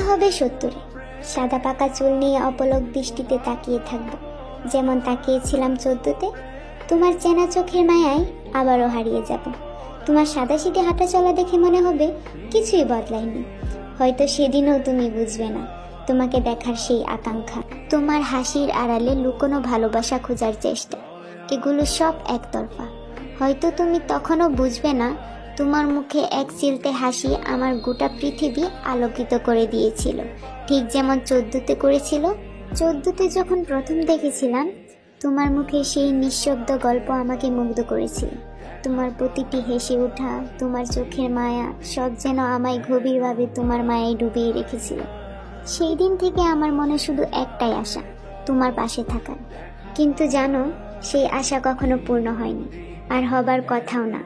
হবে 70-এ, সাদা পাকা চুল নিয়ে অপলক দৃষ্টিতে তাকিয়ে থাকবো, যেমন তাকিয়েছিলাম 14-তে। তোমার চেনা চোখের মায়ায় আবারও হারিয়ে যাব। তোমার সাদাসিধে হাঁটা চলা দেখে মনে হবে কিছুই বদলায়নি। হয়তো সেদিনও তুমি বুঝবে না তোমাকে দেখার সেই আকাঙ্ক্ষা, তোমার হাসির আড়ালে লুকোনো ভালোবাসা খোঁজার চেষ্টা, এগুলো সব একতরফা। হয়তো তুমি তখনও বুঝবে না তোমার মুখে এক চিলতে হাসি আমার গোটা পৃথিবী আলোকিত করে দিয়েছিল, ঠিক যেমন 14-তে করেছিল। 14-তে যখন প্রথম দেখেছিলাম তোমার মুখে সেই নিঃশব্দ গল্প আমাকে মুগ্ধ করেছিল। তোমার প্রতিটি হেসে ওঠা, তোমার চোখের মায়া, সব যেন আমায় গভীরভাবে তোমার মায়ায় ডুবিয়ে রেখেছিল। সেই দিন থেকে আমার মনে শুধু একটাই আশা, তোমার পাশে থাকার। কিন্তু জানো, সেই আশা কখনো পূর্ণ হয়নি, আর হবার কথাও না।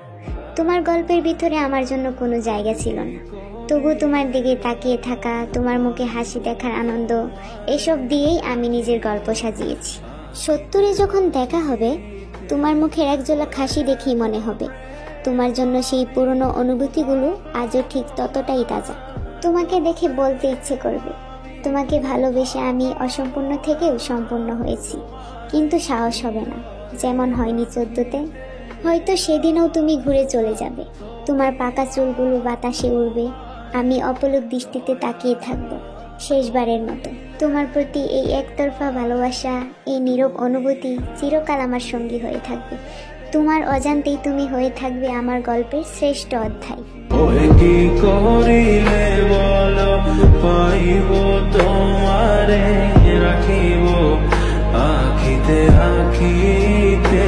তোমার গল্পের ভিতরে আমার জন্য কোনো জায়গা ছিল না। তবু তোমার দিকে তাকিয়ে থাকা, তোমার মুখে হাসি দেখার আনন্দ, এসব দিয়েই আমি নিজের গল্প সাজিয়েছি। 70-এ যখন দেখা হবে, তোমার মুখের একজোলা হাসি দেখেই মনে হবে তোমার জন্য সেই পুরনো অনুভূতিগুলো আজও ঠিক ততটাই তাজা। তোমাকে দেখে বলতে ইচ্ছে করবে, তোমাকে ভালোবেসে আমি অসম্পূর্ণ থেকেও সম্পূর্ণ হয়েছি, কিন্তু সাহস হবে না, যেমন হয়নি 14-তে। হয়তো সেদিনও তুমি ঘুরে চলে যাবে, তোমার পাকা চুলগুলো বাতাসে উড়বে, আমি অপলক দৃষ্টিতে তাকিয়ে থাকবো শেষবারের মতো। তোমার প্রতি এই একতরফা ভালোবাসা, এই নীরব অনুভূতি চিরকাল আমার সঙ্গী হয়ে থাকবে। তোমার অজান্তেই তুমি হয়ে থাকবে আমার গল্পের শ্রেষ্ঠ অধ্যায়। কি করিলে বলো পাইব তোমারে রাখিব আখিতে আখিতে।